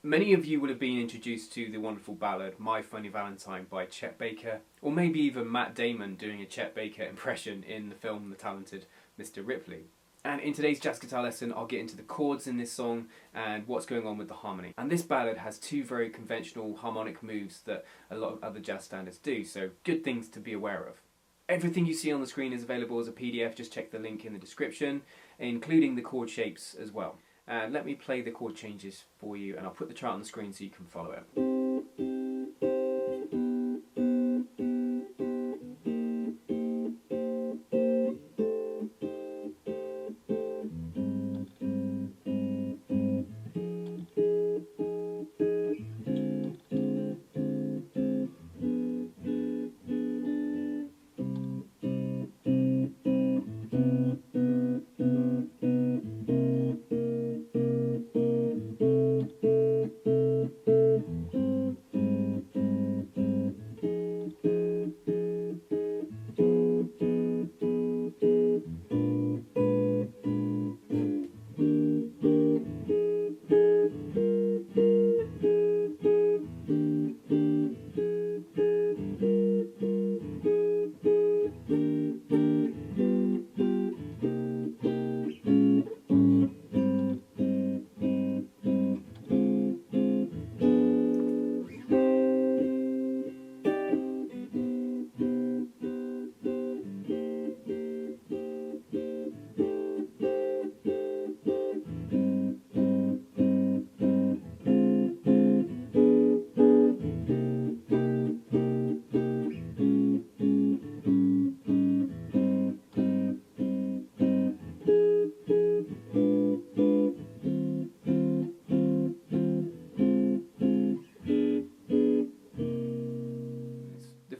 Many of you will have been introduced to the wonderful ballad My Funny Valentine by Chet Baker, or maybe even Matt Damon doing a Chet Baker impression in the film The Talented Mr. Ripley. And in today's jazz guitar lesson, I'll get into the chords in this song and what's going on with the harmony. And this ballad has two very conventional harmonic moves that a lot of other jazz standards do, so good things to be aware of. Everything you see on the screen is available as a PDF, just check the link in the description, including the chord shapes as well. And let me play the chord changes for you, and I'll put the chart on the screen so you can follow it.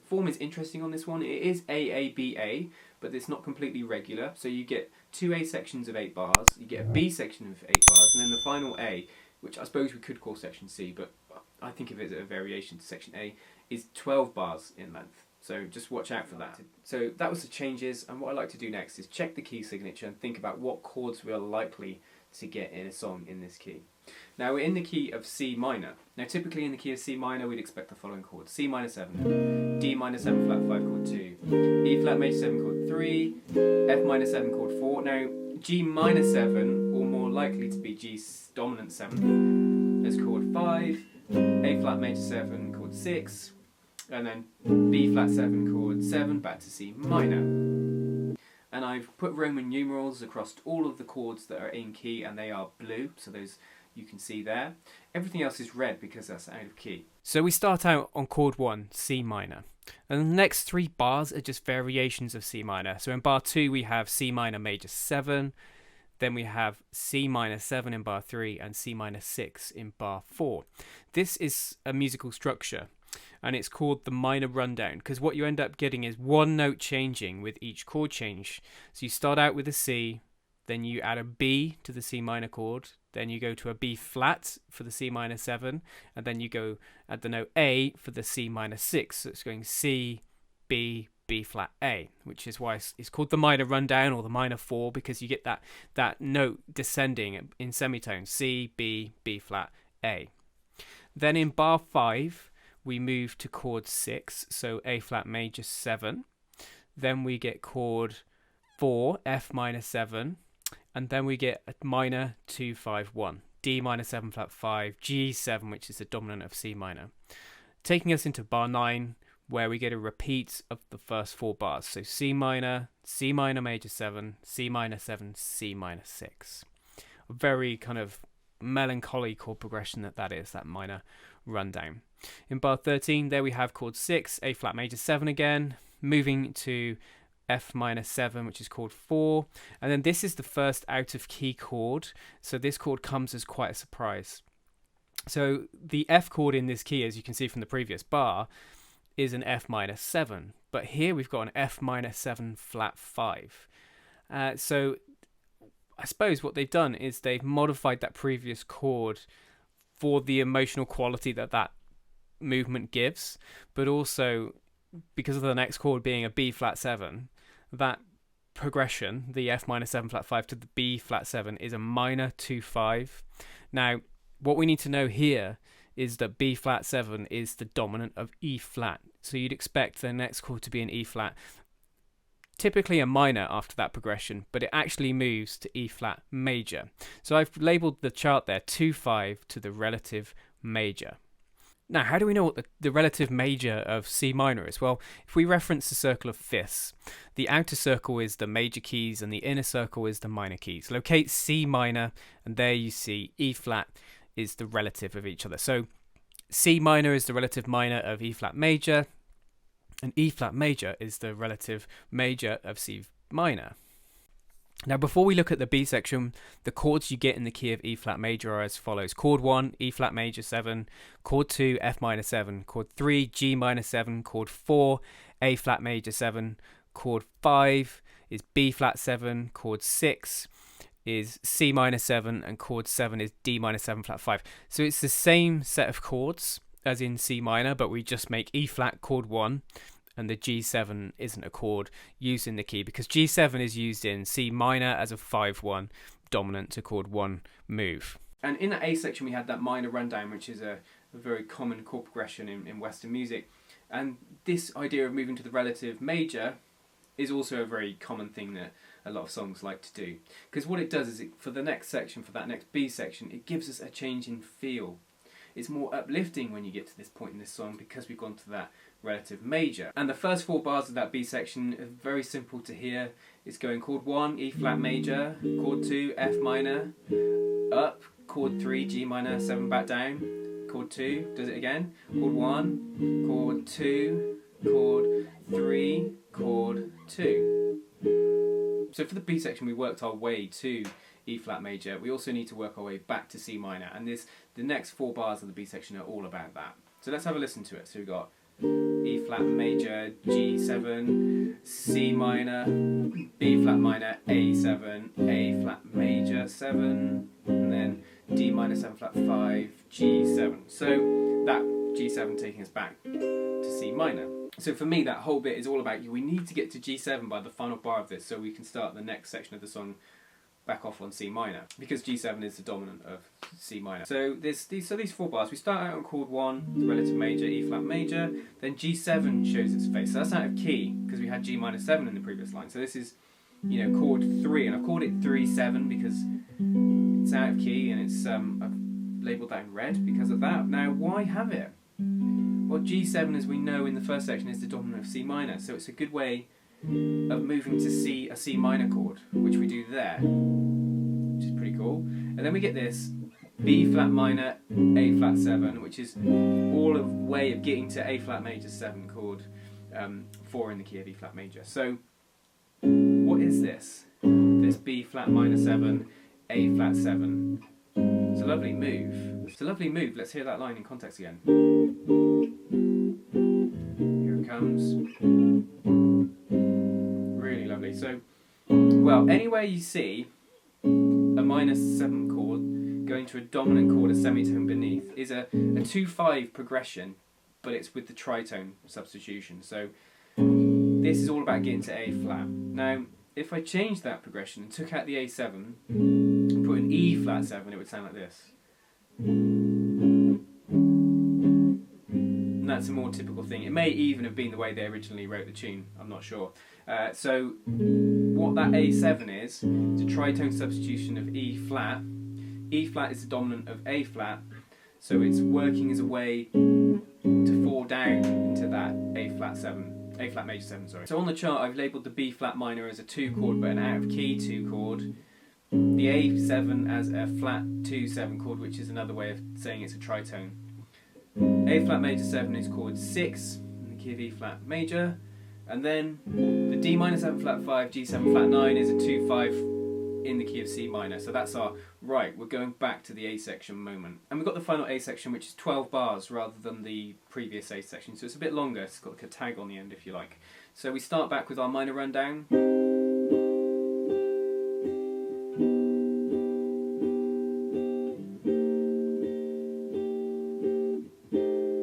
Form is interesting on this one. It is AABA, but it's not completely regular. So you get two A sections of 8 bars, you get a B section of 8 bars, and then the final A, which I suppose we could call section C, but I think of it as a variation to section A, is 12 bars in length. So just watch out for that. So that was the changes, and what I like to do next is check the key signature and think about what chords we are likely to get in a song in this key. Now we're in the key of C minor. Now typically in the key of C minor we'd expect the following chords: C minor 7, D minor 7 flat 5 chord 2, E flat major 7 chord 3, F minor 7 chord 4. Now G minor 7, or more likely to be G dominant 7, as chord 5, A flat major 7 chord 6, and then B flat 7 chord 7 back to C minor. And I've put Roman numerals across all of the chords that are in key, and they are blue, so those you can see there. Everything else is red because that's out of key. So we start out on chord 1, C minor. And the next 3 bars are just variations of C minor. So in bar 2 we have C minor major 7, then we have C minor 7 in bar 3 and C minor 6 in bar 4. This is a musical structure, and it's called the minor rundown, because what you end up getting is one note changing with each chord change. So you start out with a C, then you add a B to the C minor chord, then you go to a B flat for the C minor 7, and then you go at the note A for the C minor 6. So it's going C, B, B flat, A, which is why it's called the minor rundown or the minor 4, because you get that note descending in semitones: C, B, B flat, A. Then in bar 5, we move to chord 6, so A flat major 7. Then we get chord 4, F minor 7. And then we get a minor 2, 5, 1, D minor 7 flat 5, G7, which is the dominant of C minor. Taking us into bar 9, where we get a repeat of the first 4 bars. So C minor major 7, C minor 7, C minor 6. A very kind of melancholy chord progression that is, that minor rundown. In bar 13, there we have chord 6, A flat major 7 again, moving to F minor 7, which is chord 4, and then this is the first out of key chord, so this chord comes as quite a surprise. So the F chord in this key, as you can see from the previous bar, is an F minor 7, but here we've got an F minor 7 flat 5. So I suppose what they've done is they've modified that previous chord for the emotional quality that movement gives, but also because of the next chord being a B flat 7, that progression, the F minor 7 flat 5 to the B flat 7, is a minor 2 5. Now, What we need to know here is that B flat 7 is the dominant of E flat. So you'd expect the next chord to be an E flat, typically a minor after that progression, but it actually moves to E flat major. So I've labelled the chart there 2-5 to the relative major. Now, how do we know what the relative major of C minor is? Well, if we reference the circle of fifths, the outer circle is the major keys and the inner circle is the minor keys. Locate C minor, and there you see E flat is the relative of each other. So C minor is the relative minor of E flat major, and E flat major is the relative major of C minor. Now, before we look at the B section, the chords you get in the key of E flat major are as follows. Chord 1, E flat major 7, chord 2, F minor 7, chord 3, G minor 7, chord 4, A flat major 7, chord 5 is B flat 7, chord 6 is C minor 7, and chord 7 is D minor 7 flat 5. So it's the same set of chords as in C minor, but we just make E flat chord 1, and the G7 isn't a chord used in the key because G7 is used in C minor as a 5-1 dominant to chord 1 move. And in the A section we had that minor rundown, which is a very common chord progression in Western music. And this idea of moving to the relative major is also a very common thing that a lot of songs like to do. Because what it does is, for the next section, for that next B section, it gives us a change in feel. It's more uplifting when you get to this point in this song because we've gone to that relative major. And the first 4 bars of that B section are very simple to hear. It's going chord 1, E flat major, chord 2, F minor, up, chord 3, G minor, 7 back down, chord 2, does it again, chord 1, chord 2, chord 3, chord 2. So for the B section we worked our way to E flat major. We also need to work our way back to C minor, and the next 4 bars of the B section are all about that. So let's have a listen to it. So we've got E flat major, G7, C minor, B flat minor, A7, A flat major 7, and then D minor 7 flat 5, G7. So that G7 taking us back to C minor. So for me that whole bit is all about we need to get to G7 by the final bar of this so we can start the next section of the song back off on C minor, because G7 is the dominant of C minor. So these 4 bars, we start out on chord 1, the relative major, E flat major, then G7 shows its face. So that's out of key, because we had G minor 7 in the previous line. So this is, chord 3, and I've called it 3-7 because it's out of key, and it's I've labelled that in red because of that. Now, why have it? Well, G7, as we know in the first section, is the dominant of C minor, so it's a good way of moving to a C minor chord, which we do there, which is pretty cool. And then we get this B flat minor, A flat 7, which is all a way of getting to A flat major 7 chord 4 in the key of E flat major. So what is this? This B flat minor 7, A flat 7. It's a lovely move. It's a lovely move. Let's hear that line in context again. Here it comes. Really lovely. So, well, anywhere you see a minor 7 chord going to a dominant chord, a semitone beneath, is a 2-5 progression, but it's with the tritone substitution. So this is all about getting to A flat. Now, if I changed that progression and took out the A7 and put an E flat 7, it would sound like this. And that's a more typical thing. It may even have been the way they originally wrote the tune, I'm not sure. So what that A7 is a tritone substitution of E flat. E flat is the dominant of A flat, so it's working as a way to fall down into that A flat major 7, sorry. So on the chart I've labelled the B flat minor as a 2 chord but an out of key 2 chord, the A7 as a flat 2-7 chord, which is another way of saying it's a tritone. A flat major 7 is chord 6 in the key of E flat major, and then the D minor 7 flat 5, G7 flat 9 is a 2-5 in the key of C minor. So that's our, right, we're going back to the A section moment. And we've got the final A section, which is 12 bars rather than the previous A section, so it's a bit longer. It's got like a tag on the end, if you like. So we start back with our minor rundown.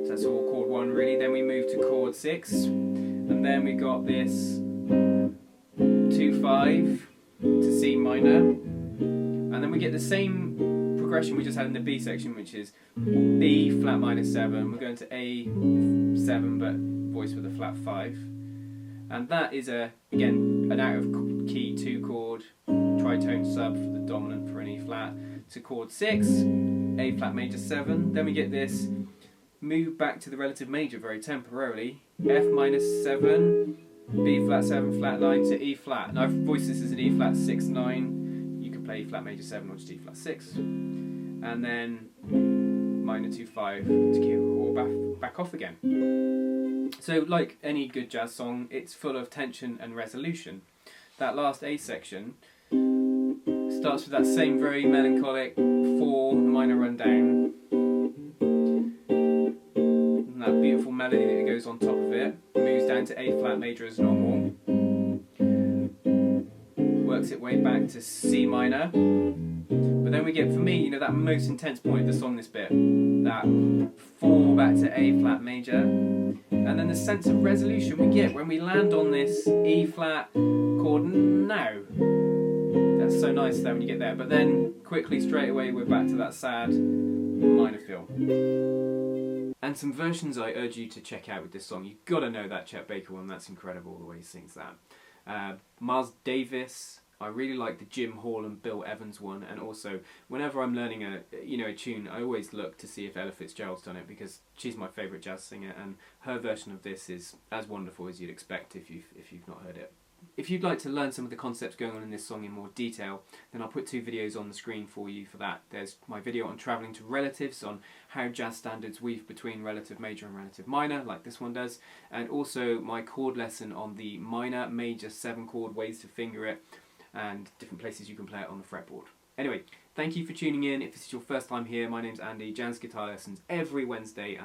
So that's all chord 1 really. Then we move to chord 6, and then we got this 2-5 to C minor, and then we get the same progression we just had in the B section, which is B flat minor 7. We're going to A7, but voiced with a flat 5. And that is, again, an out of key 2 chord, tritone sub for the dominant for an E flat, to chord 6, A flat major 7. Then we get this move back to the relative major very temporarily, F minor 7, B flat 7 flat 9 to E flat. And I've voiced this as an E flat 6 9. You can play E flat major 7 or just E flat 6. And then minor 2 5 to kill or back off again. So like any good jazz song, it's full of tension and resolution. That last A section starts with that same very melancholic 4 minor run down. And that beautiful melody that goes on top of it moves down to A flat major as normal. Works its way back to C minor. But then we get, for me, that most intense point of the song, this bit. That 4 back to A flat major. And then the sense of resolution we get when we land on this E flat chord now. That's so nice there when you get there. But then quickly, straight away, we're back to that sad minor feel. And some versions I urge you to check out with this song. You've got to know that Chet Baker one. That's incredible the way he sings that. Miles Davis. I really like the Jim Hall and Bill Evans one, and also whenever I'm learning a tune, I always look to see if Ella Fitzgerald's done it, because she's my favourite jazz singer, and her version of this is as wonderful as you'd expect if you've not heard it. If you'd like to learn some of the concepts going on in this song in more detail, then I'll put 2 videos on the screen for you for that. There's my video on travelling to relatives, on how jazz standards weave between relative major and relative minor, like this one does, and also my chord lesson on the minor major 7 chord, ways to finger it, and different places you can play it on the fretboard. Anyway, thank you for tuning in. If this is your first time here, my name's Andy. Jazz guitar lessons every Wednesday.